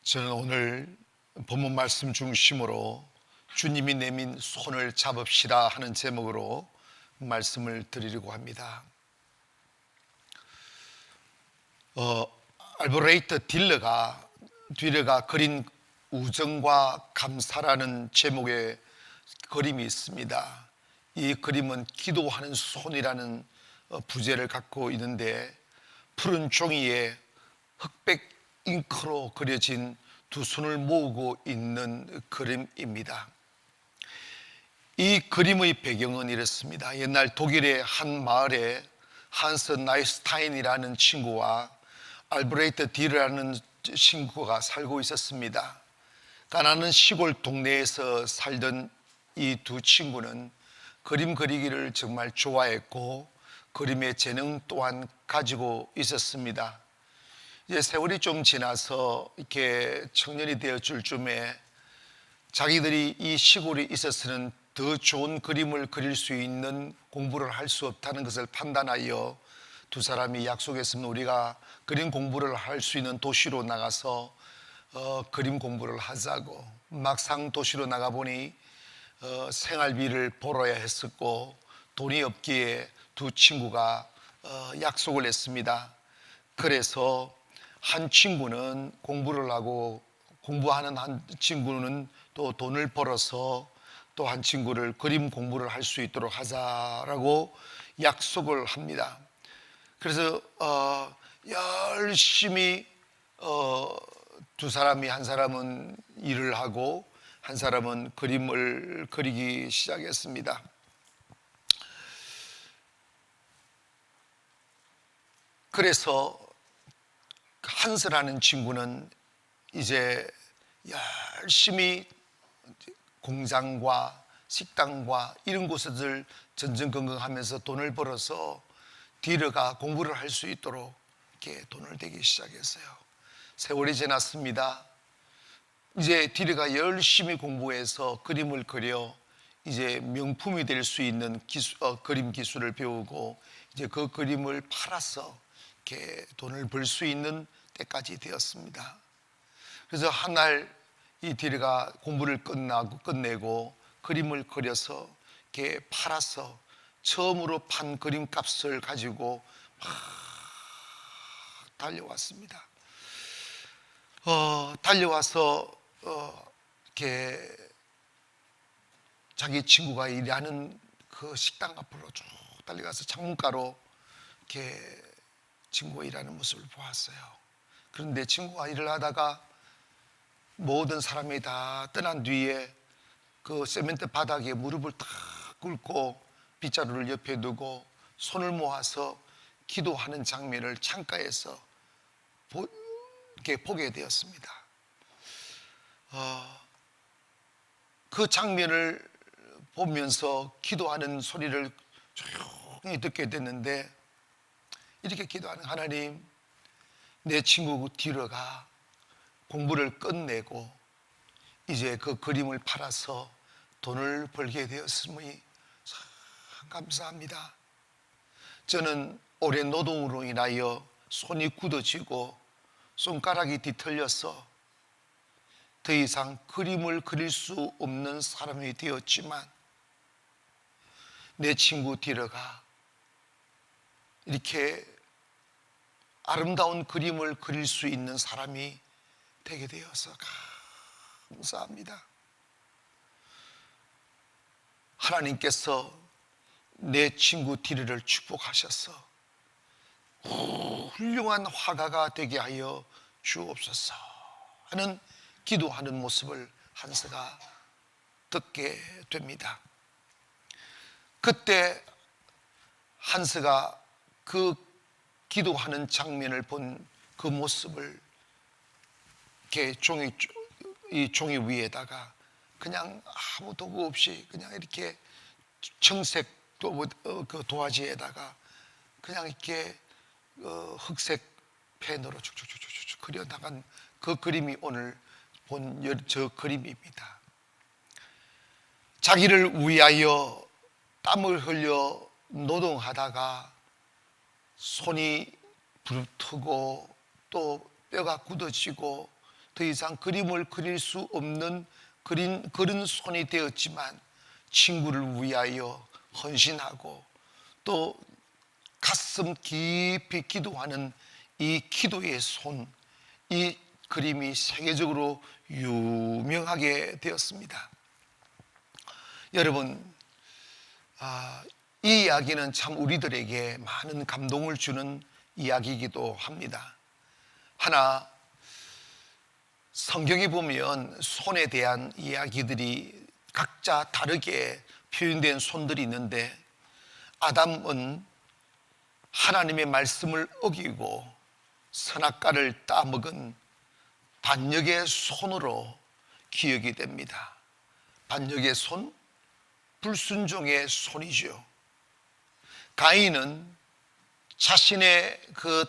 저는 오늘 본문 말씀 중심으로 주님이 내민 손을 잡읍시다 하는 제목으로 말씀을 드리려고 합니다. 알브레이트 딜러가 그린 우정과 감사라는 제목의 그림이 있습니다. 이 그림은 기도하는 손이라는 부제를 갖고 있는데, 푸른 종이에 흑백 잉크로 그려진 두 손을 모으고 있는 그림입니다. 이 그림의 배경은 이렇습니다. 옛날 독일의 한 마을에 한스 나이스타인이라는 친구와 알브레이트 딜러라는 친구가 살고 있었습니다. 가난한 시골 동네에서 살던 이 두 친구는 그림 그리기를 정말 좋아했고 그림의 재능 또한 가지고 있었습니다. 이제 세월이 좀 지나서 이렇게 청년이 되어줄 쯤에 자기들이 이 시골에 있어서는 더 좋은 그림을 그릴 수 있는 공부를 할 수 없다는 것을 판단하여 두 사람이 약속했으면 우리가 그림 공부를 할 수 있는 도시로 나가서 그림 공부를 하자고. 막상 도시로 나가보니 생활비를 벌어야 했었고 돈이 없기에 두 친구가 약속을 했습니다. 그래서 한 친구는 공부를 하고, 공부하는 한 친구는 또 돈을 벌어서 또 한 친구를 그림 공부를 할 수 있도록 하자라고 약속을 합니다. 그래서 열심히 두 사람이, 한 사람은 일을 하고 한 사람은 그림을 그리기 시작했습니다. 그래서 한스라는 친구는 이제 열심히 공장과 식당과 이런 곳을 전전긍긍하면서 돈을 벌어서 딜러가 공부를 할 수 있도록 이렇게 돈을 대기 시작했어요. 세월이 지났습니다. 이제 딜러가 열심히 공부해서 그림을 그려 이제 명품이 될 수 있는 그림 기술을 배우고 이제 그 그림을 팔아서 이렇게 돈을 벌 수 있는 때까지 되었습니다. 그래서 한 날 이 딜러가 공부를 끝내고 그림을 그려서 이렇게 팔아서 처음으로 판 그림 값을 가지고 막 달려왔습니다. 달려와서 이렇게 자기 친구가 일하는 그 식당 앞으로 쭉 달려가서 창문가로 이렇게 친구가 일하는 모습을 보았어요. 그런데 친구가 일을 하다가 모든 사람이 다 떠난 뒤에 그 세멘트 바닥에 무릎을 탁 꿇고 빗자루를 옆에 두고 손을 모아서 기도하는 장면을 창가에서 이렇게 보게 되었습니다. 그 장면을 보면서 기도하는 소리를 조용히 듣게 됐는데, 이렇게 기도하는: 하나님, 내 친구 딜러가 공부를 끝내고 이제 그 그림을 팔아서 돈을 벌게 되었으니 참 감사합니다. 저는 오랜 노동으로 인하여 손이 굳어지고 손가락이 뒤틀려서 더 이상 그림을 그릴 수 없는 사람이 되었지만, 내 친구 딜러가 이렇게 아름다운 그림을 그릴 수 있는 사람이 되게 되어서 감사합니다. 하나님께서 내 친구 딜러를 축복하셔서 훌륭한 화가가 되게 하여 주옵소서 하는 기도하는 모습을 한스가 듣게 됩니다. 그때 한스가 그 기도하는 장면을 본 그 모습을 이렇게 이 종이 위에다가 그냥 아무 도구 없이 그냥 이렇게 청색 그 도화지에다가 그냥 이렇게 흑색 펜으로 쭉쭉쭉쭉 그려 나간 그 그림이 오늘 본 저 그림입니다. 자기를 위하여 땀을 흘려 노동하다가 손이 부르트고 또 뼈가 굳어지고 더 이상 그림을 그릴 수 없는 그런 손이 되었지만 친구를 위하여 헌신하고 또 가슴 깊이 기도하는 이 기도의 손, 이 그림이 세계적으로 유명하게 되었습니다. 여러분, 이 이야기는 참 우리들에게 많은 감동을 주는 이야기이기도 합니다. 하나, 성경에 보면 손에 대한 이야기들이 각자 다르게 표현된 손들이 있는데, 아담은 하나님의 말씀을 어기고 선악과를 따먹은 반역의 손으로 기억이 됩니다. 반역의 손, 불순종의 손이죠. 가인은 자신의 그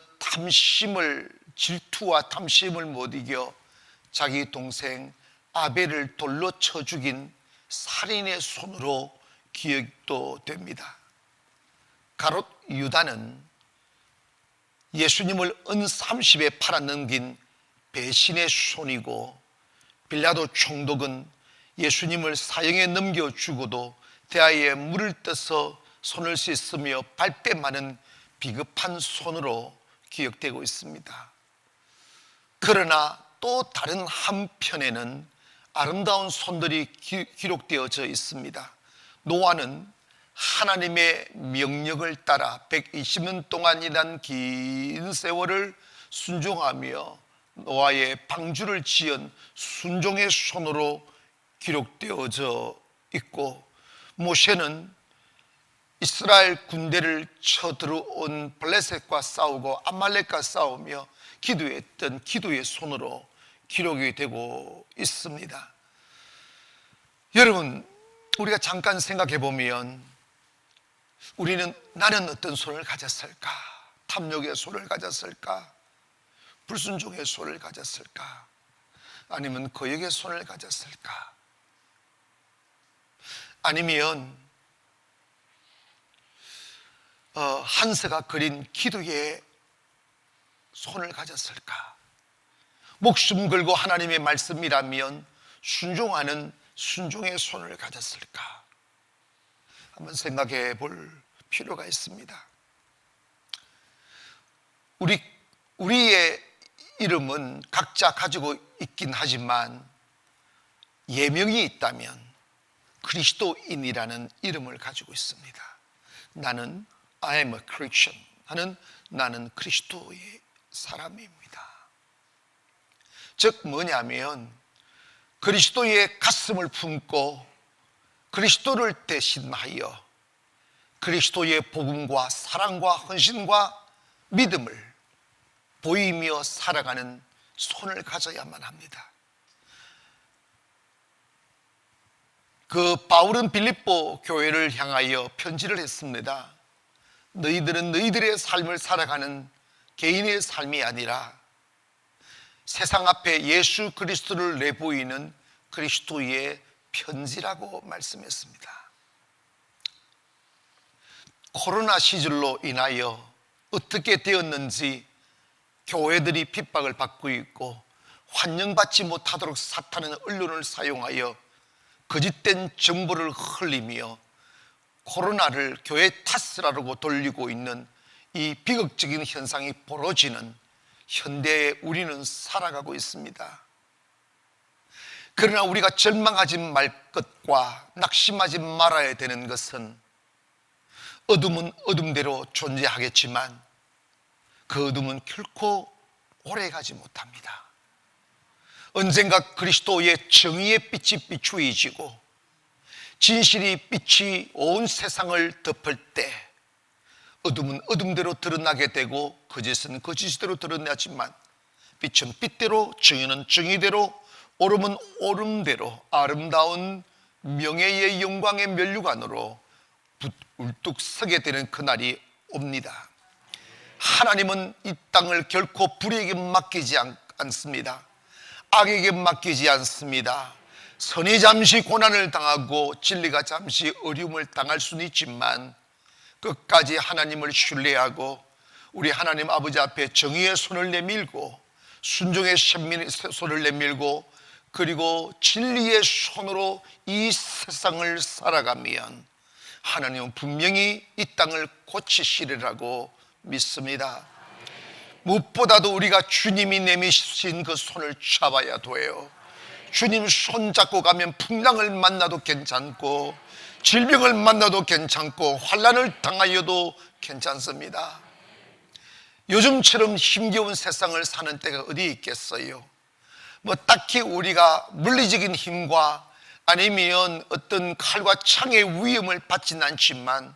질투와 탐심을 못 이겨 자기 동생 아벨을 돌로 쳐 죽인 살인의 손으로 기억도 됩니다. 가롯 유다는 예수님을 은30에 팔아넘긴 배신의 손이고, 빌라도 총독은 예수님을 사형에 넘겨주고도 대하에 물을 떠서 손을 씻으며 발뺌하는 비겁한 손으로 기억되고 있습니다. 그러나 또 다른 한편에는 아름다운 손들이 기록되어져 있습니다. 노아는 하나님의 명령을 따라 120년 동안이란 긴 세월을 순종하며 노아의 방주를 지은 순종의 손으로 기록되어져 있고, 모세는 이스라엘 군대를 쳐들어온 블레셋과 싸우고 아말렉과 싸우며 기도했던 기도의 손으로 기록이 되고 있습니다. 여러분, 우리가 잠깐 생각해 보면 나는 어떤 손을 가졌을까? 탐욕의 손을 가졌을까? 불순종의 손을 가졌을까? 아니면 거역의 손을 가졌을까? 아니면 한서가 그린 기도의 손을 가졌을까? 목숨 걸고 하나님의 말씀이라면 순종하는 순종의 손을 가졌을까? 한번 생각해 볼 필요가 있습니다. 우리의 이름은 각자 가지고 있긴 하지만 예명이 있다면 그리스도인이라는 이름을 가지고 있습니다. 나는 I am a Christian 하는, 나는 그리스도의 사람입니다. 즉 뭐냐면 그리스도의 가슴을 품고 그리스도를 대신하여 그리스도의 복음과 사랑과 헌신과 믿음을 보이며 살아가는 손을 가져야만 합니다. 바울은 빌립보 교회를 향하여 편지를 했습니다. 너희들은 너희들의 삶을 살아가는 개인의 삶이 아니라 세상 앞에 예수 그리스도를 내보이는 그리스도의 편지라고 말씀했습니다. 코로나 시절로 인하여 어떻게 되었는지 교회들이 핍박을 받고 있고, 환영받지 못하도록 사탄은 언론을 사용하여 거짓된 정보를 흘리며 코로나를 교회 탓이라고 돌리고 있는 이 비극적인 현상이 벌어지는 현대에 우리는 살아가고 있습니다. 그러나 우리가 절망하지 말 것과 낙심하지 말아야 되는 것은, 어둠은 어둠대로 존재하겠지만 그 어둠은 결코 오래가지 못합니다. 언젠가 그리스도의 정의의 빛이 비추어지고 진실이 빛이 온 세상을 덮을 때 어둠은 어둠대로 드러나게 되고 거짓은 거짓대로 드러나지만 빛은 빛대로, 정의는 정의대로, 오름은 오름대로 아름다운 명예의 영광의 면류관으로 울뚝 서게 되는 그날이 옵니다. 하나님은 이 땅을 결코 불의에게 맡기지 않습니다. 악에게 맡기지 않습니다. 선이 잠시 고난을 당하고 진리가 잠시 어려움을 당할 수는 있지만 끝까지 하나님을 신뢰하고 우리 하나님 아버지 앞에 정의의 손을 내밀고 순종의 손을 내밀고 그리고 진리의 손으로 이 세상을 살아가면 하나님은 분명히 이 땅을 고치시리라고 믿습니다. 무엇보다도 우리가 주님이 내미신 그 손을 잡아야 돼요. 주님 손 잡고 가면 풍랑을 만나도 괜찮고 질병을 만나도 괜찮고 환난을 당하여도 괜찮습니다. 요즘처럼 힘겨운 세상을 사는 때가 어디 있겠어요? 딱히 우리가 물리적인 힘과 아니면 어떤 칼과 창의 위험을 받지는 않지만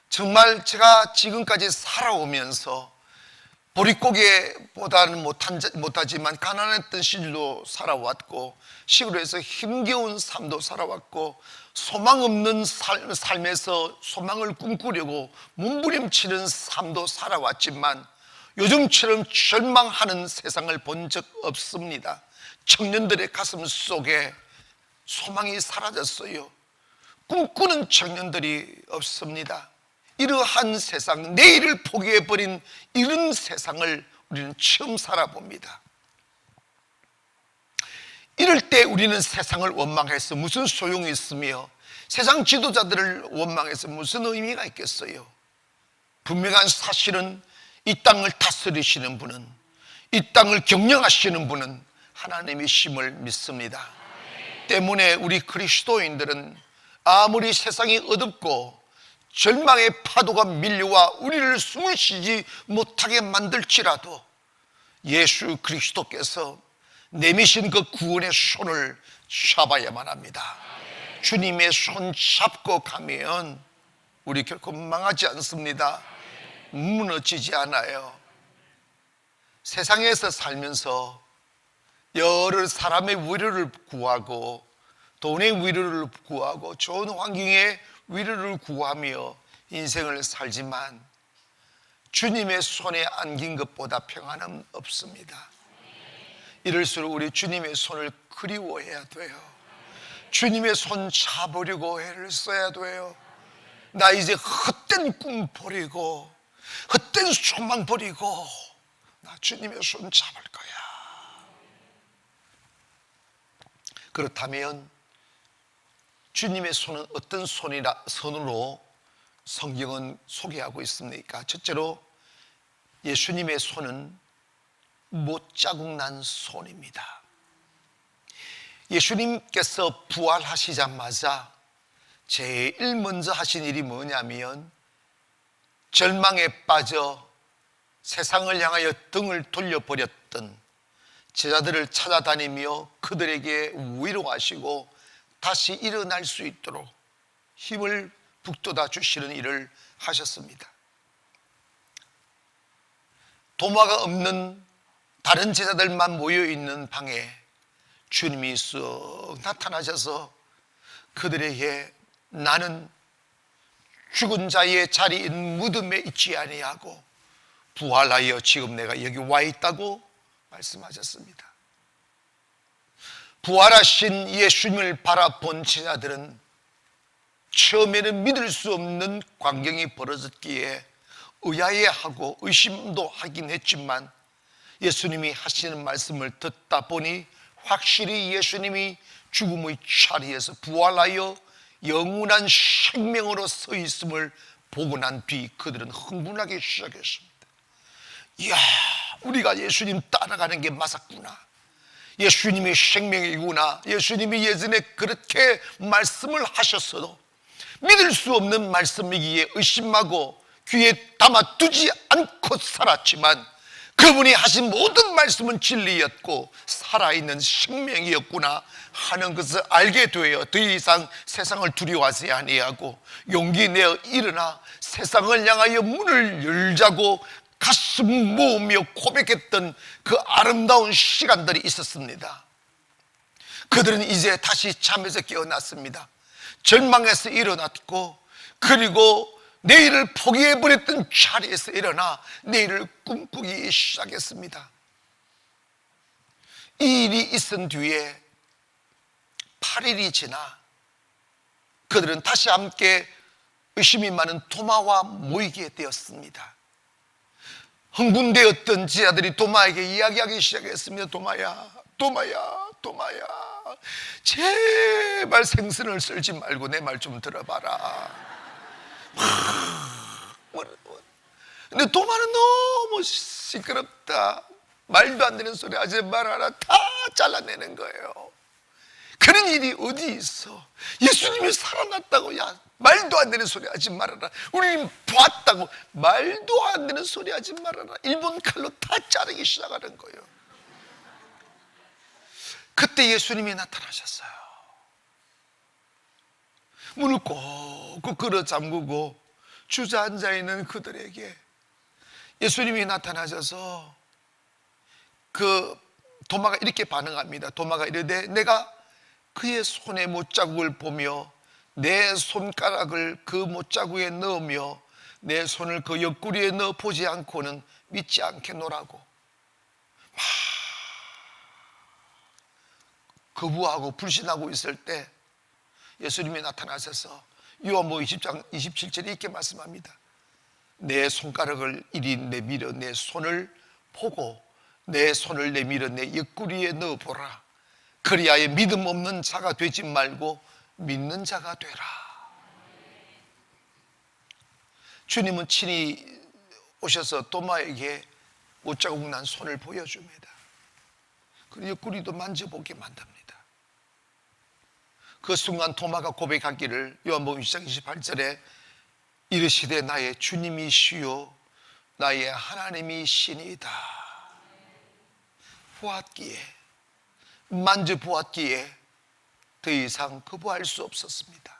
정말 제가 지금까지 살아오면서 보릿고개보다는 못하지만 가난했던 시절도 살아왔고 시골에서 힘겨운 삶도 살아왔고 소망 없는 삶에서 소망을 꿈꾸려고 몸부림치는 삶도 살아왔지만 요즘처럼 절망하는 세상을 본 적 없습니다. 청년들의 가슴 속에 소망이 사라졌어요. 꿈꾸는 청년들이 없습니다. 이러한 세상, 내일을 포기해버린 이런 세상을 우리는 처음 살아봅니다. 이럴 때 우리는 세상을 원망해서 무슨 소용이 있으며 세상 지도자들을 원망해서 무슨 의미가 있겠어요? 분명한 사실은 이 땅을 다스리시는 분은, 이 땅을 경영하시는 분은 하나님이심을 믿습니다. 때문에 우리 그리스도인들은 아무리 세상이 어둡고 절망의 파도가 밀려와 우리를 숨을 쉬지 못하게 만들지라도 예수 그리스도께서 내미신 그 구원의 손을 잡아야만 합니다. 주님의 손 잡고 가면 우리 결코 망하지 않습니다. 무너지지 않아요. 세상에서 살면서 여러 사람의 위로를 구하고 돈의 위로를 구하고 좋은 환경의 위로를 구하며 인생을 살지만 주님의 손에 안긴 것보다 평안은 없습니다. 이럴수록 우리 주님의 손을 그리워해야 돼요. 주님의 손 잡으려고 애를 써야 돼요. 나 이제 헛된 꿈 버리고 헛된 소망 버리고 나 주님의 손 잡을 거야. 그렇다면 주님의 손은 어떤 손으로 성경은 소개하고 있습니까? 첫째로 예수님의 손은 못자국 난 손입니다. 예수님께서 부활하시자마자 제일 먼저 하신 일이 뭐냐면 절망에 빠져 세상을 향하여 등을 돌려버렸던 제자들을 찾아다니며 그들에게 위로하시고 다시 일어날 수 있도록 힘을 북돋아 주시는 일을 하셨습니다. 도마가 없는 다른 제자들만 모여있는 방에 주님이 쓱 나타나셔서 그들에게 나는 죽은 자의 자리인 무덤에 있지 아니하고 부활하여 지금 내가 여기 와 있다고 말씀하셨습니다. 부활하신 예수님을 바라본 제자들은 처음에는 믿을 수 없는 광경이 벌어졌기에 의아해하고 의심도 하긴 했지만 예수님이 하시는 말씀을 듣다 보니 확실히 예수님이 죽음의 자리에서 부활하여 영원한 생명으로 서 있음을 보고 난 뒤 그들은 흥분하기 시작했습니다. 이야, 우리가 예수님 따라가는 게 맞았구나. 예수님이 생명이구나. 예수님이 예전에 그렇게 말씀을 하셨어도 믿을 수 없는 말씀이기에 의심하고 귀에 담아두지 않고 살았지만 그분이 하신 모든 말씀은 진리였고 살아있는 생명이었구나 하는 것을 알게 되어 더 이상 세상을 두려워하지 아니하고 용기 내어 일어나 세상을 향하여 문을 열자고 가슴 모으며 고백했던 그 아름다운 시간들이 있었습니다. 그들은 이제 다시 잠에서 깨어났습니다. 절망에서 일어났고 그리고 내일을 포기해버렸던 자리에서 일어나 내일을 꿈꾸기 시작했습니다. 이 일이 있은 뒤에 8일이 지나 그들은 다시 함께 의심이 많은 도마와 모이게 되었습니다. 흥분되었던 제자들이 도마에게 이야기하기 시작했습니다. 도마야, 도마야, 도마야, 제발 생선을 썰지 말고 내 말 좀 들어봐라. 근데 도마는 너무 시끄럽다. 말도 안 되는 소리 하지 말아라. 다 잘라내는 거예요. 그런 일이 어디 있어? 예수님이 살아났다고. 야, 말도 안 되는 소리 하지 말아라. 우리는 보았다고. 말도 안 되는 소리 하지 말아라. 일본 칼로 다 자르기 시작하는 거예요. 그때 예수님이 나타나셨어요. 문을 꼭 끌어 잠그고 주저앉아 있는 그들에게 예수님이 나타나셔서 그 도마가 이렇게 반응합니다. 도마가 이르되 내가 그의 손에 못자국을 보며 내 손가락을 그 못자국에 넣으며 내 손을 그 옆구리에 넣어 보지 않고는 믿지 않겠노라고 막 거부하고 불신하고 있을 때 예수님이 나타나셔서 요한복음 20장 27절에 이렇게 말씀합니다. 내 손가락을 이리 내밀어 내 손을 보고 내 손을 내밀어 내 옆구리에 넣어보라. 그리하여 믿음 없는 자가 되지 말고 믿는 자가 되라. 주님은 친히 오셔서 도마에게 못자국 난 손을 보여줍니다. 그리고 옆구리도 만져보게 만듭니다. 그 순간 도마가 고백하기를 요한복음 20장 28절에 이르시되 나의 주님이시요 나의 하나님이시니이다. 보았기에 만져보았기에 더 이상 거부할 수 없었습니다.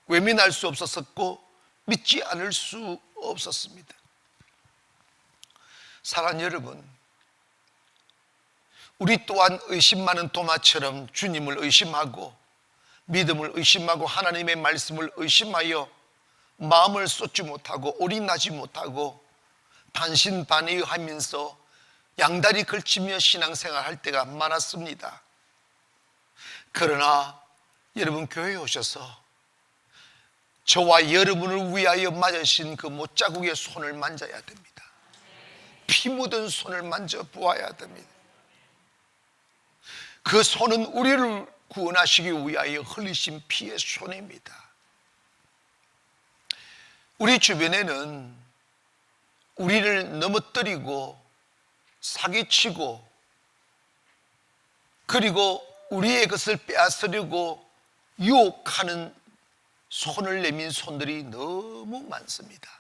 외면할 수 없었고 믿지 않을 수 없었습니다. 사랑하는 여러분, 우리 또한 의심 많은 도마처럼 주님을 의심하고 믿음을 의심하고 하나님의 말씀을 의심하여 마음을 쏟지 못하고 올인하지 못하고 반신반의하면서 양다리 걸치며 신앙생활 할 때가 많았습니다. 그러나 여러분 교회에 오셔서 저와 여러분을 위하여 맞으신 그 못자국의 손을 만져야 됩니다. 피 묻은 손을 만져보아야 됩니다. 그 손은 우리를 구원하시기 위하여 흘리신 피의 손입니다. 우리 주변에는 우리를 넘어뜨리고 사기치고 그리고 우리의 것을 빼앗으려고 유혹하는 손을 내민 손들이 너무 많습니다.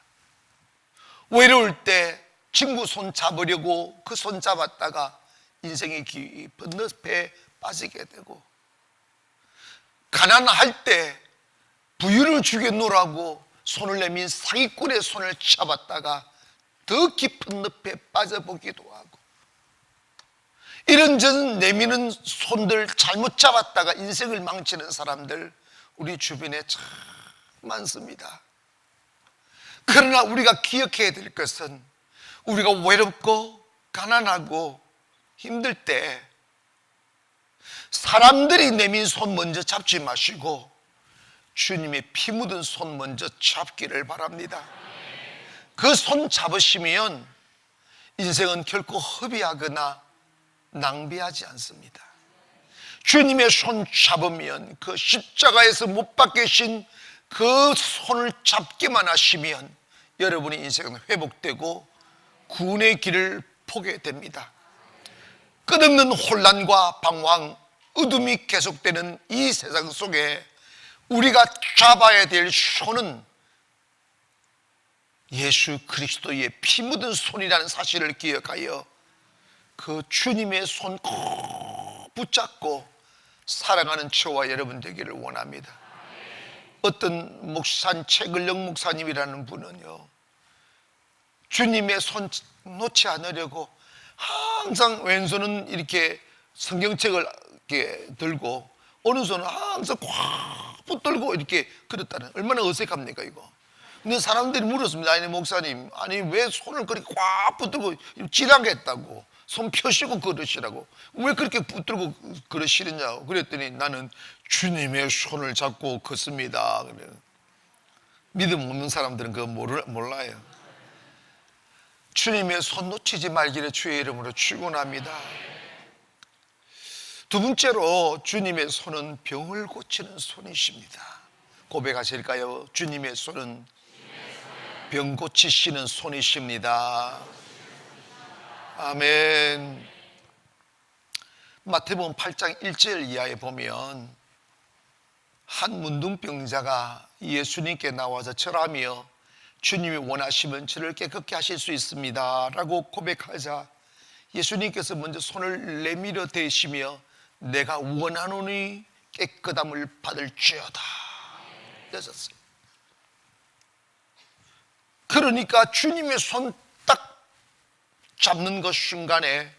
외로울 때 친구 손 잡으려고 그 손 잡았다가 인생의 깊은 늪에 빠지게 되고, 가난할 때 부유를 주겠노라고 손을 내민 사기꾼의 손을 잡았다가 더 깊은 늪에 빠져보기도 하고, 이런저런 내미는 손들 잘못 잡았다가 인생을 망치는 사람들 우리 주변에 참 많습니다. 그러나 우리가 기억해야 될 것은 우리가 외롭고 가난하고 힘들 때 사람들이 내민 손 먼저 잡지 마시고 주님의 피 묻은 손 먼저 잡기를 바랍니다. 그 손 잡으시면 인생은 결코 허비하거나 낭비하지 않습니다. 주님의 손 잡으면 그 십자가에서 못 박히신 그 손을 잡기만 하시면 여러분의 인생은 회복되고 구원의 길을 보게 됩니다. 끝없는 혼란과 방황, 어둠이 계속되는 이 세상 속에 우리가 잡아야 될 손은 예수 그리스도의 피 묻은 손이라는 사실을 기억하여 그 주님의 손 꼭 붙잡고 살아가는 저와 여러분 되기를 원합니다. 어떤 최글령 목사님이라는 분은요, 주님의 손 놓지 않으려고 항상 왼손은 이렇게 성경책을 이렇게 들고 오른손은 항상 꽉 붙들고 이렇게 그랬다는, 얼마나 어색합니까 이거. 근데 사람들이 물었습니다. 아니 목사님, 아니 왜 손을 그렇게 꽉 붙들고 지나겠다고 손 펴시고 그러시라고, 왜 그렇게 붙들고 그러시느냐고 그랬더니 나는 주님의 손을 잡고 걷습니다. 믿음 없는 사람들은 그거 몰라요. 주님의 손 놓치지 말기를 주의 이름으로 축원합니다. 두 번째로 주님의 손은 병을 고치는 손이십니다. 고백하실까요? 주님의 손은 병 고치시는 손이십니다. 아멘. 마태복음 8장 1절 이하에 보면 한 문둥병자가 예수님께 나와서 절하며 주님이 원하시면 저를 깨끗게 하실 수 있습니다 라고 고백하자 예수님께서 먼저 손을 내밀어 대시며 내가 원하노니 깨끗함을 받을지어다 그러셨어요. 그러니까 주님의 손 딱 잡는 그 순간에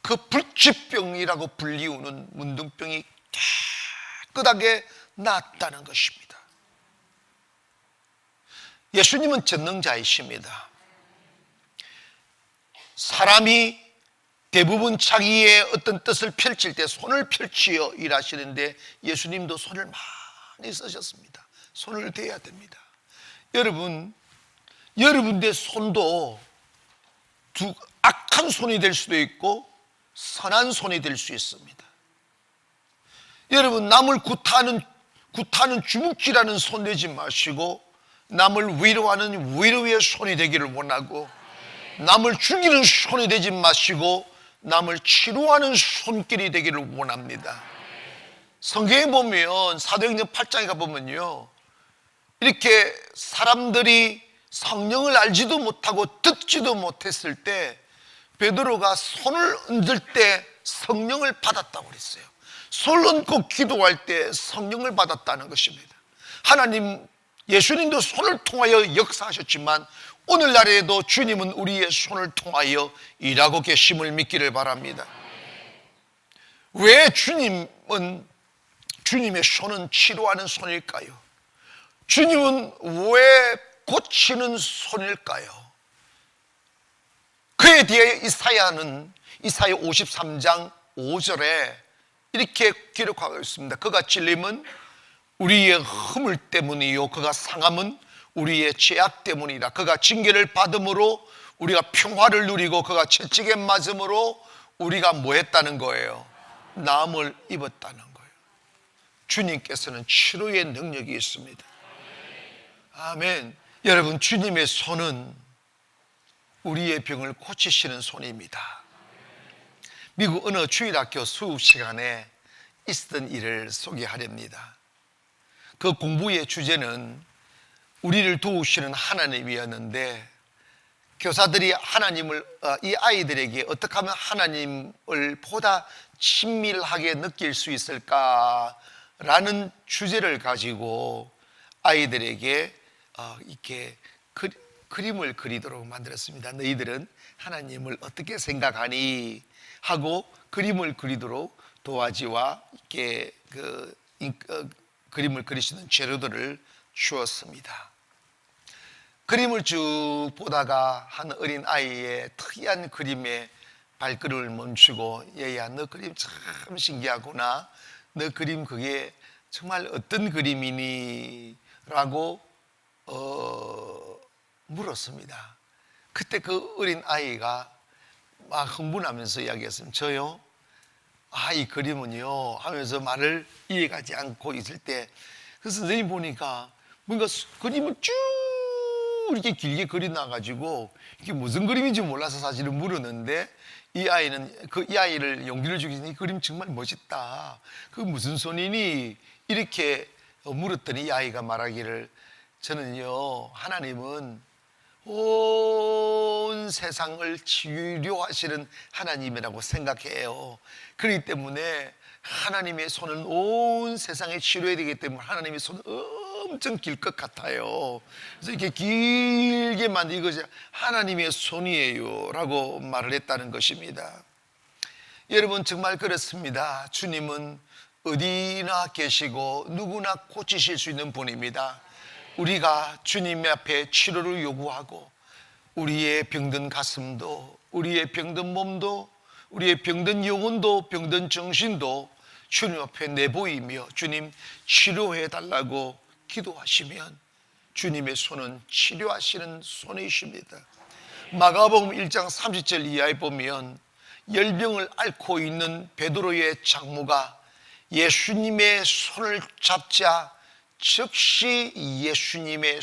그 불치병이라고 불리우는 문둥병이 깨끗하게 낫다는 것입니다. 예수님은 전능자이십니다. 사람이 대부분 자기의 어떤 뜻을 펼칠 때 손을 펼치어 일하시는데 예수님도 손을 많이 쓰셨습니다. 손을 대야 됩니다. 여러분의 손도 악한 손이 될 수도 있고 선한 손이 될 수 있습니다. 여러분 남을 구타하는 주먹질하는 손 되지 마시고 남을 위로하는 위로의 손이 되기를 원하고 남을 죽이는 손이 되지 마시고 남을 치료하는 손길이 되기를 원합니다. 성경에 보면 사도행전 8장에 가보면요 이렇게 사람들이 성령을 알지도 못하고 듣지도 못했을 때 베드로가 손을 얹을 때 성령을 받았다고 그랬어요. 손을 얹고 기도할 때 성령을 받았다는 것입니다. 하나님 예수님도 손을 통하여 역사하셨지만 오늘날에도 주님은 우리의 손을 통하여 일하고 계심을 믿기를 바랍니다. 왜 주님의 손은 치료하는 손일까요? 주님은 왜 고치는 손일까요? 그에 대해 이사야 53장 5절에 이렇게 기록하고 있습니다. 그가 찔림은 우리의 허물 때문이요 그가 상함은 우리의 죄악 때문이라. 그가 징계를 받음으로 우리가 평화를 누리고 그가 채찍에 맞음으로 우리가 뭐 했다는 거예요? 나음을 입었다는 거예요. 주님께서는 치료의 능력이 있습니다. 아멘. 여러분 주님의 손은 우리의 병을 고치시는 손입니다. 미국 어느 주일학교 수업 시간에 있었던 일을 소개하렵니다. 그 공부의 주제는 우리를 도우시는 하나님이었는데 교사들이 이 아이들에게 어떻게 하면 하나님을 보다 친밀하게 느낄 수 있을까라는 주제를 가지고 아이들에게 이렇게 그림을 그리도록 만들었습니다. 너희들은 하나님을 어떻게 생각하니? 하고 그림을 그리도록 도화지와 이렇게 그림을 그리시는 재료들을 주었습니다. 그림을 쭉 보다가 한 어린 아이의 특이한 그림에 발걸음을 멈추고 얘야 너 그림 참 신기하구나. 너 그림 그게 정말 어떤 그림이니? 라고 물었습니다. 그때 그 어린 아이가 막 흥분하면서 이야기했습니다. 저요? 이 그림은요 하면서 말을 이해가지 않고 있을 때 그 선생님 보니까 뭔가 그림을 쭉 이렇게 길게 그려놔가지고 이게 무슨 그림인지 몰라서 사실은 물었는데 이 아이를 용기를 주기 전에 이 그림 정말 멋있다. 그 무슨 손이니? 이렇게 물었더니 이 아이가 말하기를 저는요 하나님은 온 세상을 치료하시는 하나님이라고 생각해요. 그렇기 때문에 하나님의 손은 온 세상에 치료해야 되기 때문에 하나님의 손은 엄청 길 것 같아요. 그래서 이렇게 길게 만든 이것이 하나님의 손이에요 라고 말을 했다는 것입니다. 여러분 정말 그렇습니다. 주님은 어디나 계시고 누구나 고치실 수 있는 분입니다. 우리가 주님 앞에 치료를 요구하고 우리의 병든 가슴도 우리의 병든 몸도 우리의 병든 영혼도 병든 정신도 주님 앞에 내보이며 주님 치료해 달라고 기도하시면 주님의 손은 치료하시는 손이십니다. 마가복음 1장 30절 이하에 보면 열병을 앓고 있는 베드로의 장모가 예수님의 손을 잡자 즉시 예수님의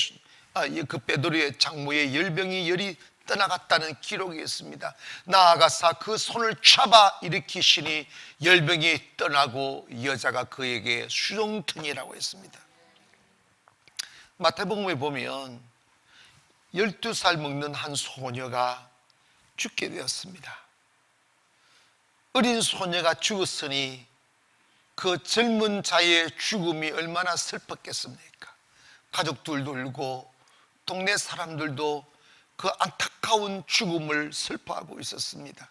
그 베드로의 장모의 열이 떠나갔다는 기록이 있습니다. 나아가사 그 손을 잡아 일으키시니 열병이 떠나고 여자가 그에게 수종등이라고 했습니다. 마태복음에 보면 12살 먹는 한 소녀가 죽게 되었습니다. 어린 소녀가 죽었으니 그 젊은 자의 죽음이 얼마나 슬펐겠습니까? 가족들도 울고 동네 사람들도 그 안타까운 죽음을 슬퍼하고 있었습니다.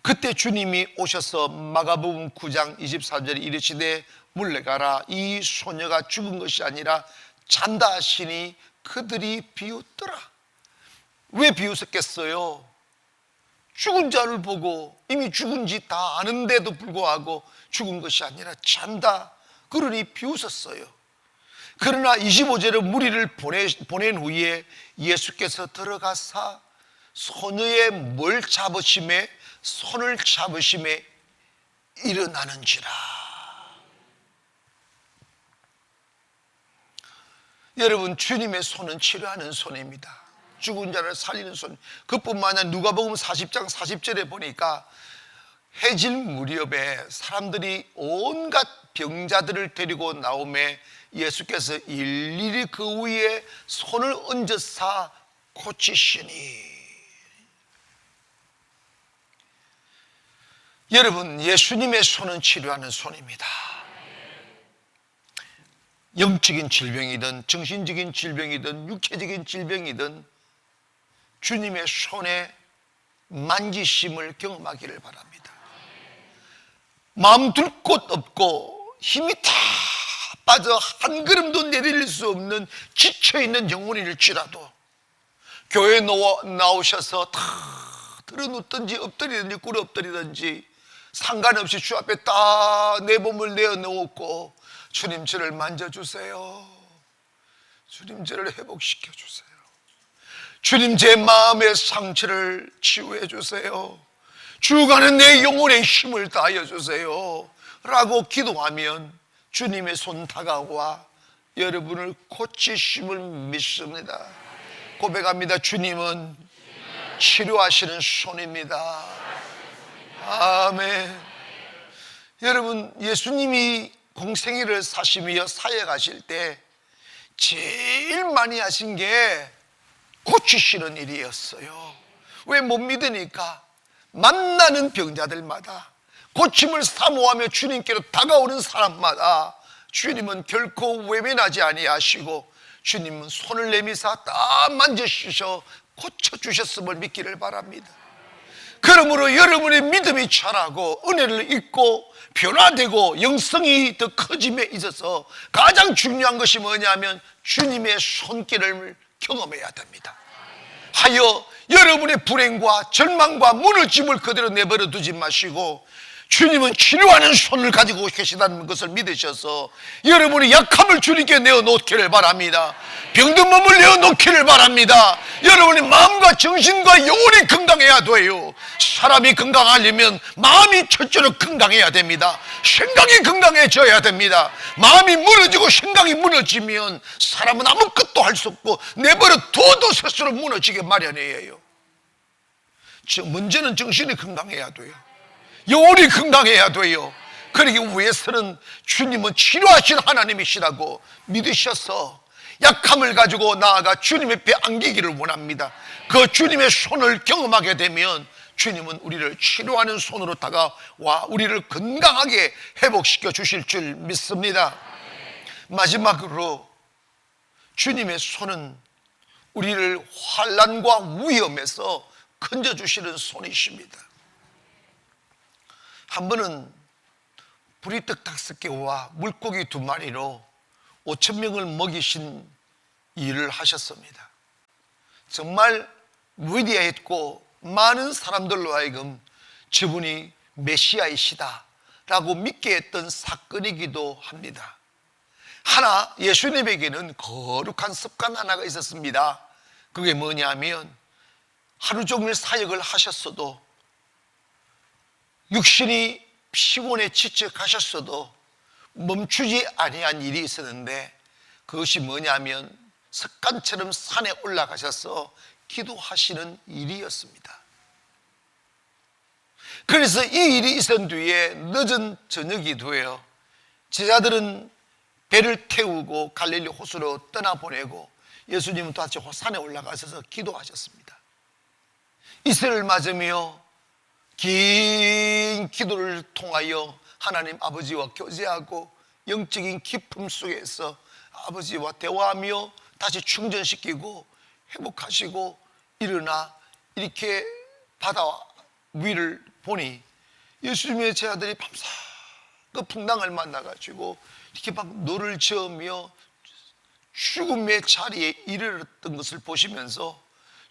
그때 주님이 오셔서 마가복음 9장 24절에 이르시되 물러가라, 이 소녀가 죽은 것이 아니라 잔다 하시니 그들이 비웃더라. 왜 비웃었겠어요? 죽은 자를 보고 이미 죽은지 다 아는데도 불구하고 죽은 것이 아니라 잔다, 그러니 비웃었어요. 그러나 25절에 무리를 보낸 후에 예수께서 들어가사 소녀의 뭘 잡으심에, 손을 잡으심에 일어나는지라. 여러분, 주님의 손은 치료하는 손입니다. 죽은 자를 살리는 손. 그뿐만 아니라 누가복음 40장 40절에 보니까 해질 무렵에 사람들이 온갖 병자들을 데리고 나오매 예수께서 일일이 그 위에 손을 얹어사 고치시니. 여러분, 예수님의 손은 치료하는 손입니다. 영적인 질병이든 정신적인 질병이든 육체적인 질병이든 주님의 손에 만지심을 경험하기를 바랍니다. 마음 둘 곳 없고 힘이 다 빠져 한 걸음도 내릴 수 없는 지쳐있는 영혼일지라도 교회에 나오셔서 다 들어눕든지 엎드리든지 꿇어 엎드리든지 상관없이 주 앞에 딱 내 몸을 내어놓고 주님 저를 만져주세요, 주님 저를 회복시켜 주세요, 주님 제 마음의 상처를 치유해 주세요, 주가는 내 영혼의 힘을 다하여 주세요 라고 기도하면 주님의 손 다가와 여러분을 고치심을 믿습니다. 고백합니다. 주님은 치료하시는 손입니다. 아멘. 여러분, 예수님이 공생애를 사시며 사역하실 때 제일 많이 하신 게 고치시는 일이었어요. 왜 못 믿으니까 만나는 병자들마다 고침을 사모하며 주님께로 다가오는 사람마다 주님은 결코 외면하지 아니하시고 주님은 손을 내미사 딱 만져주셔 고쳐주셨음을 믿기를 바랍니다. 그러므로 여러분의 믿음이 자라고 은혜를 잊고 변화되고 영성이 더 커짐에 있어서 가장 중요한 것이 뭐냐면 주님의 손길을 경험해야 됩니다. 하여 여러분의 불행과 절망과 무너짐을 그대로 내버려 두지 마시고 주님은 치료하는 손을 가지고 계시다는 것을 믿으셔서 여러분의 약함을 주님께 내어놓기를 바랍니다. 병든 몸을 내어놓기를 바랍니다. 여러분의 마음과 정신과 영혼이 건강해야 돼요. 사람이 건강하려면 마음이 첫째로 건강해야 됩니다. 생각이 건강해져야 됩니다. 마음이 무너지고 생각이 무너지면 사람은 아무것도 할 수 없고 내버려 둬도 스스로 무너지게 마련이에요. 문제는 정신이 건강해야 돼요. 영혼이 건강해야 돼요. 그러기 위해서는 주님은 치료하신 하나님이시라고 믿으셔서 약함을 가지고 나아가 주님의 배 안기기를 원합니다. 그 주님의 손을 경험하게 되면 주님은 우리를 치료하는 손으로 다가와 우리를 건강하게 회복시켜 주실 줄 믿습니다. 마지막으로 주님의 손은 우리를 환난과 위험에서 건져주시는 손이십니다. 한 번은 보리떡 5개와 물고기 2마리로 5,000명을 먹이신 일을 하셨습니다. 정말 위대했고 많은 사람들로 하여금 저분이 메시아이시다 라고 믿게 했던 사건이기도 합니다. 하나, 예수님에게는 거룩한 습관 하나가 있었습니다. 그게 뭐냐면 하루 종일 사역을 하셨어도, 육신이 피곤에 지쳐 가셨어도 멈추지 아니한 일이 있었는데, 그것이 뭐냐면 습관처럼 산에 올라가셔서 기도하시는 일이었습니다. 그래서 이 일이 있은 뒤에 늦은 저녁이 되어 제자들은 배를 태우고 갈릴리 호수로 떠나보내고 예수님은 다시 산에 올라가셔서 기도하셨습니다. 이슬을 맞으며 긴 기도를 통하여 하나님 아버지와 교제하고 영적인 기쁨 속에서 아버지와 대화하며 다시 충전시키고 회복하시고 일어나 이렇게 바다 위를 보니 예수님의 제자들이 밤새 그 풍랑을 만나가지고 이렇게 막 노를 저으며 죽음의 자리에 이르렀던 것을 보시면서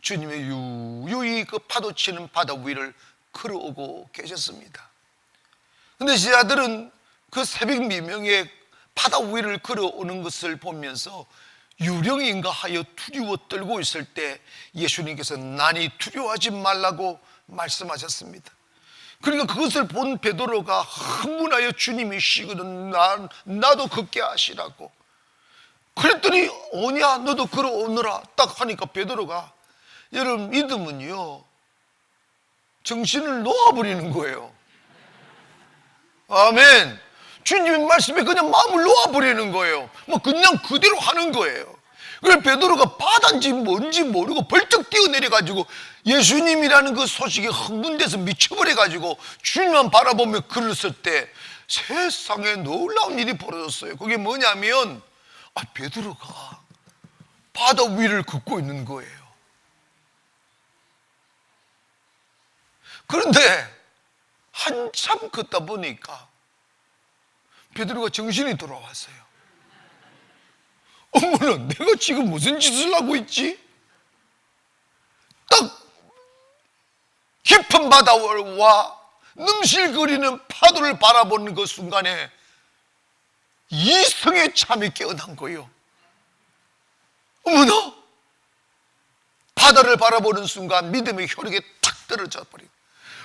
주님의 유유히 그 파도치는 바다 위를 걸어오고 계셨습니다. 그런데 제자들은 그 새벽 미명에 바다 위를 걸어오는 것을 보면서 유령인가 하여 두려워 떨고 있을 때 예수님께서 난이 두려워하지 말라고 말씀하셨습니다. 그러니까 그것을 본 베드로가 흥분하여 주님이 쉬거든 나도 걷게 하시라고 그랬더니 오냐 너도 걸어오너라 딱 하니까 베드로가, 여러분 믿음은요 정신을 놓아버리는 거예요. 아멘. 주님의 말씀에 그냥 마음을 놓아버리는 거예요. 뭐 그냥 그대로 하는 거예요. 그래서 베드로가 바다인지 뭔지 모르고 벌쩍 뛰어내려가지고 예수님이라는 그 소식에 흥분돼서 미쳐버려가지고 주님만 바라보며 걸었을 때 세상에 놀라운 일이 벌어졌어요. 그게 뭐냐면 베드로가 바다 위를 걷고 있는 거예요. 그런데 한참 걷다 보니까 베드로가 정신이 돌아왔어요. 어머나, 내가 지금 무슨 짓을 하고 있지? 딱 깊은 바다와 능실거리는 파도를 바라보는 그 순간에 이성의 잠이 깨어난 거예요. 어머나, 바다를 바라보는 순간 믿음의 혈육이 탁 떨어져 버리고,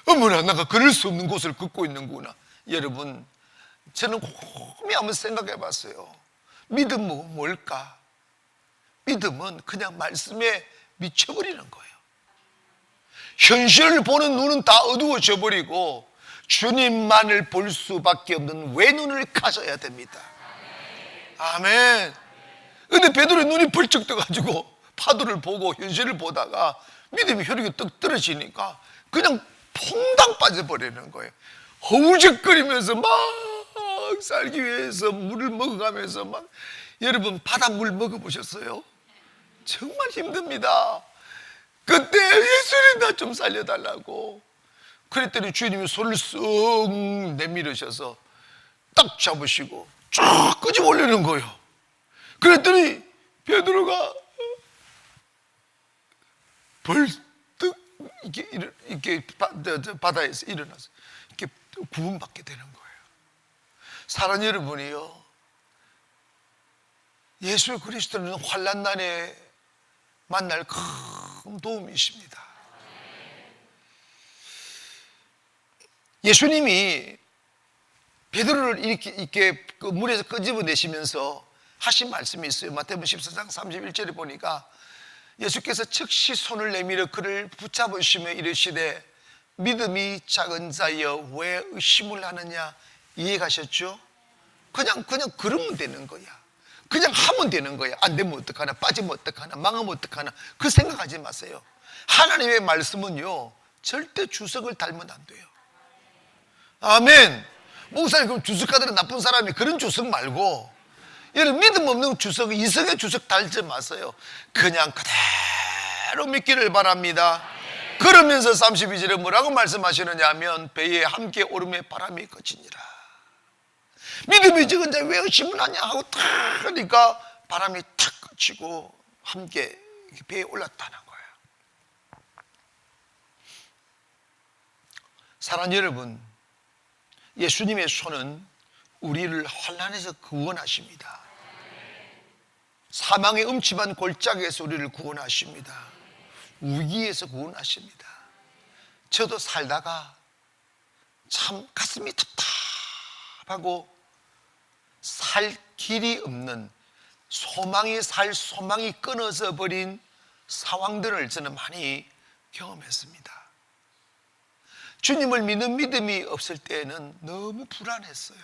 어머나, 내가 걸을 수 없는 곳을 걷고 있는구나. 여러분, 저는 곰곰이 한번 생각해 봤어요. 믿음은 뭘까? 믿음은 그냥 말씀에 미쳐버리는 거예요. 현실을 보는 눈은 다 어두워져 버리고 주님만을 볼 수밖에 없는 외눈을 가져야 됩니다. 아멘. 근데 베드로의 눈이 벌쩍 떠가지고 파도를 보고 현실을 보다가 믿음의 혈육이 떡 떨어지니까 그냥 퐁당 빠져버리는 거예요. 허우적거리면서 막 살기 위해서 물을 먹어가면서 막, 여러분 바닷물 먹어보셨어요? 정말 힘듭니다. 그때 예수님 나 좀 살려달라고 그랬더니 주님이 손을 쓱 내밀으셔서 딱 잡으시고 쫙 끄집어 올리는 거예요. 그랬더니 베드로가 벌떡 이렇게 바다에서 일어나서 이렇게 구원받게 되는 거예요. 사랑하는 여러분이요, 예수 그리스도는 환난날에 만날 큰 도움이십니다. 예수님이 베드로를 이렇게 그 물에서 끄집어내시면서 하신 말씀이 있어요. 마태복음 14장 31절에 보니까 예수께서 즉시 손을 내밀어 그를 붙잡으시며 이르시되 믿음이 작은 자여 왜 의심을 하느냐. 이해가셨죠? 그냥 그러면 되는 거야. 그냥 하면 되는 거야. 안 되면 어떡하나, 빠지면 어떡하나, 망하면 어떡하나, 그 생각하지 마세요. 하나님의 말씀은요 절대 주석을 달면 안 돼요. 아멘. 목사님, 그럼 주석가들은 나쁜 사람이, 그런 주석 말고 여러분 믿음 없는 주석, 이성의 주석 달지 마세요. 그냥 그대로 믿기를 바랍니다. 그러면서 32절에 뭐라고 말씀하시느냐 하면 배에 함께 오름에 바람이 그치니라. 믿음이 적은 자 왜 의심을 하냐 하고 탁 하니까 바람이 탁 그치고 함께 배에 올랐다는 거예요. 사랑하는 여러분, 예수님의 손은 우리를 환난에서 사망의 음침한 골짜기에서 우리를 구원하십니다. 위기에서 구원하십니다. 저도 살다가 참 가슴이 답답하고 살 길이 없는, 소망이 끊어져 버린 상황들을 저는 많이 경험했습니다. 주님을 믿는 믿음이 없을 때에는 너무 불안했어요.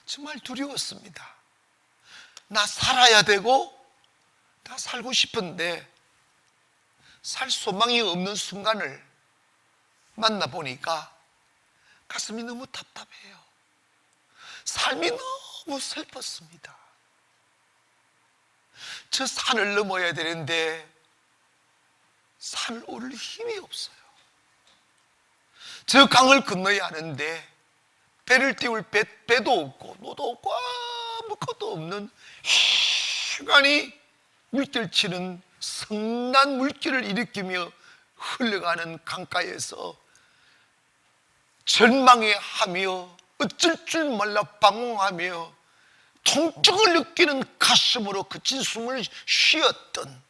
정말 두려웠습니다. 나 살아야 되고 나 살고 싶은데 살 소망이 없는 순간을 만나보니까 가슴이 너무 답답해요. 삶이 너무 슬펐습니다. 저 산을 넘어야 되는데 산을 오를 힘이 없어요. 저 강을 건너야 하는데 배를 띄울 배도 없고 노도 없고 아무것도 없는 해관이 물결치는 성난 물결을 일으키며 흘러가는 강가에서 절망해하며 어쩔 줄 몰라 방황하며 통증을 느끼는 가슴으로 그친 숨을 쉬었던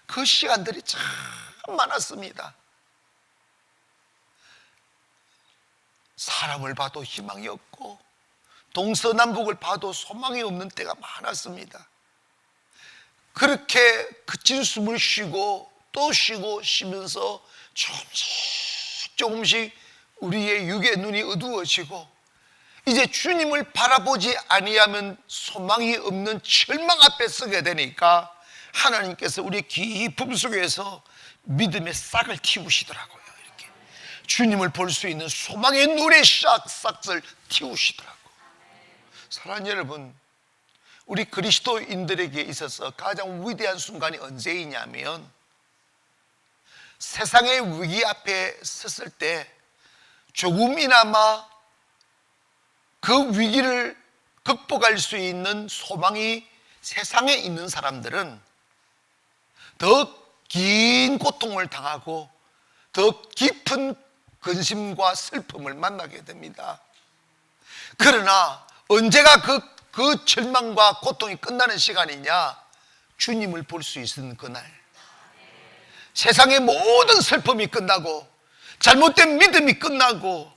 그 시간들이 참 많았습니다. 사람을 봐도 희망이 없고 동서남북을 봐도 소망이 없는 때가 많았습니다. 그렇게 그친 숨을 쉬고 또 쉬고 쉬면서 조금씩 우리의 육의 눈이 어두워지고 이제 주님을 바라보지 아니하면 소망이 없는 절망 앞에 서게 되니까 하나님께서 우리 깊음 속에서 믿음의 싹을 틔우시더라고요. 이렇게 주님을 볼 수 있는 소망의 눈의 싹을 틔우시더라고요. 사랑하는 여러분, 우리 그리스도인들에게 있어서 가장 위대한 순간이 언제이냐면 세상의 위기 앞에 섰을 때 조금이나마 그 위기를 극복할 수 있는 소망이 세상에 있는 사람들은 더 긴 고통을 당하고 더 깊은 근심과 슬픔을 만나게 됩니다. 그러나 언제가 그 절망과 고통이 끝나는 시간이냐? 주님을 볼 수 있는 그날. 세상의 모든 슬픔이 끝나고 잘못된 믿음이 끝나고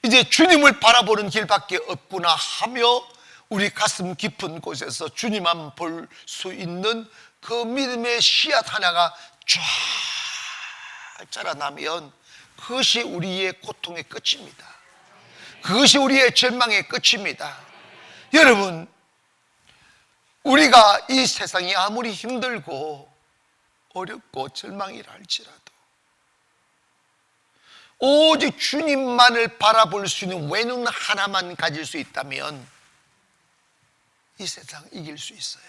이제 주님을 바라보는 길밖에 없구나 하며 우리 가슴 깊은 곳에서 주님만 볼 수 있는 그 믿음의 씨앗 하나가 쫙 자라나면 그것이 우리의 고통의 끝입니다. 그것이 우리의 절망의 끝입니다. 여러분, 우리가 이 세상이 아무리 힘들고 어렵고 절망이라 할지라도 오직 주님만을 바라볼 수 있는 외눈 하나만 가질 수 있다면 이 세상 이길 수 있어요.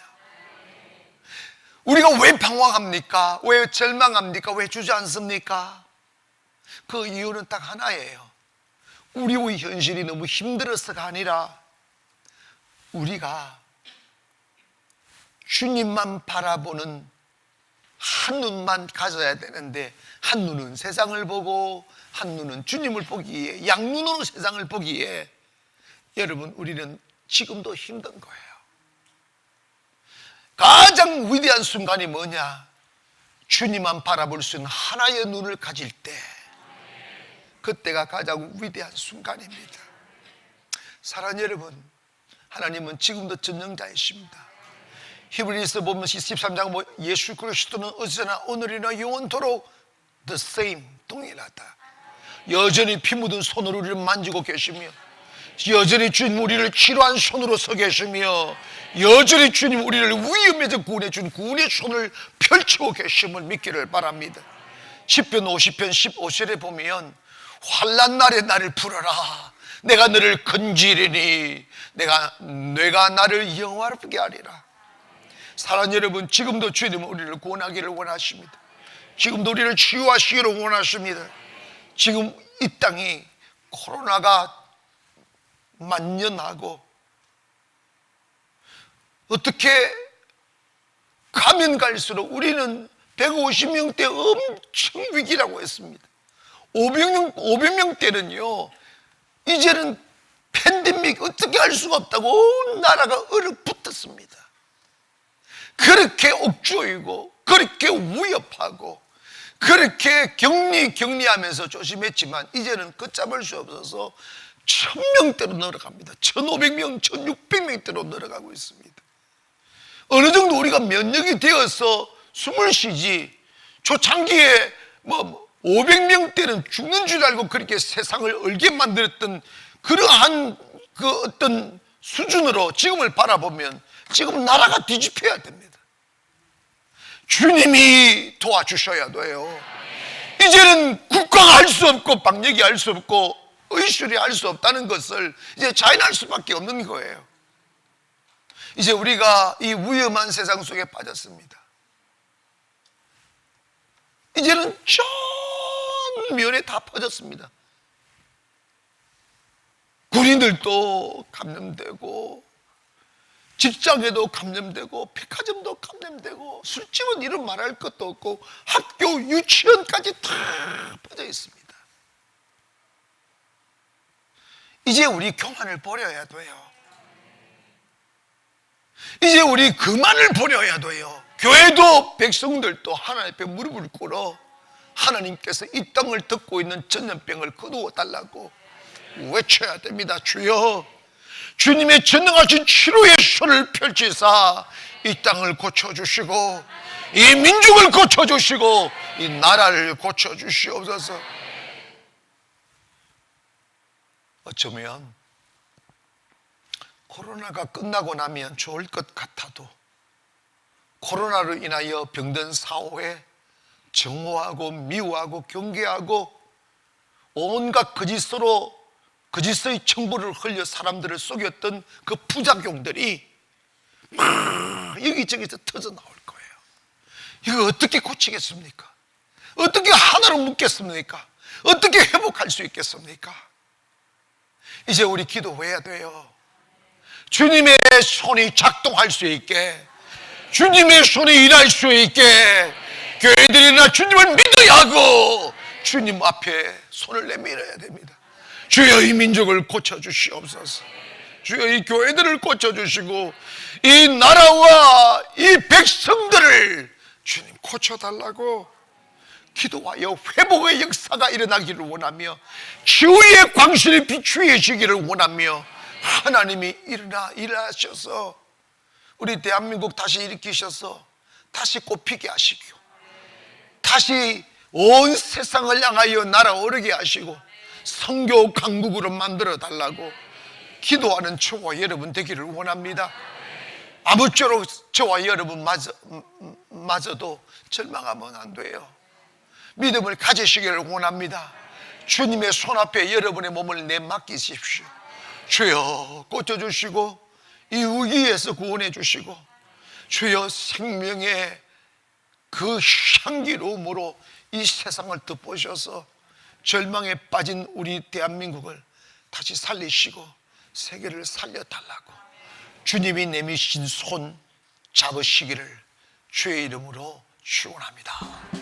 우리가 왜 방황합니까? 왜 절망합니까? 왜 주저앉습니까? 그 이유는 딱 하나예요. 우리의 현실이 너무 힘들어서가 아니라 우리가 주님만 바라보는 한 눈만 가져야 되는데 한 눈은 세상을 보고 한 눈은 주님을 보기에 양눈으로 세상을 보기에 여러분 우리는 지금도 힘든 거예요. 가장 위대한 순간이 뭐냐? 주님만 바라볼 수 있는 하나의 눈을 가질 때 그때가 가장 위대한 순간입니다. 사랑하는 여러분, 하나님은 지금도 전능자이십니다. 히브리서 보면 13장 예수 그리스도는 어제나 오늘이나 영원토록 the same, 동일하다. 여전히 피 묻은 손으로 우리를 만지고 계시며 여전히 주님 우리를 치료한 손으로 서 계시며 여전히 주님 우리를 위험에서 구원해 준 구원의 손을 펼치고 계심을 믿기를 바랍니다. 시편 50편 15절에 보면 환난 날에 나를 풀어라. 내가 너를 건지리니 내가 나를 영화롭게 하리라. 사랑하는 여러분, 지금도 주님은 우리를 구원하기를 원하십니다. 지금도 우리를 치유하시기를 원하십니다. 지금 이 땅이 코로나가 만연하고 어떻게 가면 갈수록 우리는 150명대 엄청 위기라고 했습니다. 500명대는요 이제는 팬데믹 어떻게 할 수가 없다고 온 나라가 얼어붙었습니다. 그렇게 옥조이고 그렇게 위협하고 그렇게 격리하면서 조심했지만 이제는 걷잡을 수 없어서 1000명대로 늘어갑니다. 1500명, 1600명대로 늘어가고 있습니다. 어느 정도 우리가 면역이 되어서 숨을 쉬지 초창기에 500명대는 죽는 줄 알고 그렇게 세상을 얼게 만들었던 그러한 그 어떤 수준으로 지금을 바라보면 지금 나라가 뒤집혀야 됩니다. 주님이 도와주셔야 돼요. 이제는 국가가 할 수 없고 방역이 할 수 없고 의술이 할 수 없다는 것을 이제 자인할 수밖에 없는 거예요. 이제 우리가 이 위험한 세상 속에 빠졌습니다. 이제는 전 면에 다 퍼졌습니다. 군인들도 감염되고 직장에도 감염되고 백화점도 감염되고 술집은 이런 말할 것도 없고 학교 유치원까지 다 퍼져 있습니다. 이제 우리 교만을 버려야 돼요. 이제 우리 그만을 버려야 돼요. 교회도 백성들도 하나님 앞에 무릎을 꿇어 하나님께서 이 땅을 덮고 있는 전염병을 거두어 달라고 외쳐야 됩니다. 주여, 주님의 전능하신 치료의 손을 펼치사 이 땅을 고쳐주시고 이 민족을 고쳐주시고 이 나라를 고쳐주시옵소서. 어쩌면 코로나가 끝나고 나면 좋을 것 같아도 코로나로 인하여 병든 사후에 정오하고 미워하고 경계하고 온갖 거짓의 청부를 흘려 사람들을 속였던 그 부작용들이 막 여기저기서 터져 나올 거예요. 이거 어떻게 고치겠습니까? 어떻게 하나로 묶겠습니까? 어떻게 회복할 수 있겠습니까? 이제 우리 기도해야 돼요. 주님의 손이 작동할 수 있게, 주님의 손이 일할 수 있게 교회들이나 주님을 믿어야 하고 주님 앞에 손을 내밀어야 됩니다. 주여, 이 민족을 고쳐주시옵소서. 주여, 이 교회들을 고쳐주시고 이 나라와 이 백성들을 주님 고쳐달라고 기도하여 회복의 역사가 일어나기를 원하며 치유의 광신이 비추어지기를 원하며 하나님이 일어나셔서 우리 대한민국 다시 일으키셔서 다시 꽃피게 하시고 다시 온 세상을 향하여 날아오르게 하시고 선교 강국으로 만들어 달라고 기도하는 저와 여러분 되기를 원합니다. 아무쪼록 저와 여러분 마저도 절망하면 안 돼요. 믿음을 가지시기를 원합니다. 주님의 손 앞에 여러분의 몸을 내맡기십시오. 주여, 고쳐주시고 이 위기에서 구원해 주시고 주여, 생명의 그 향기로움으로 이 세상을 덮으셔서 절망에 빠진 우리 대한민국을 다시 살리시고 세계를 살려달라고 주님이 내미신 손 잡으시기를 주의 이름으로 축원합니다.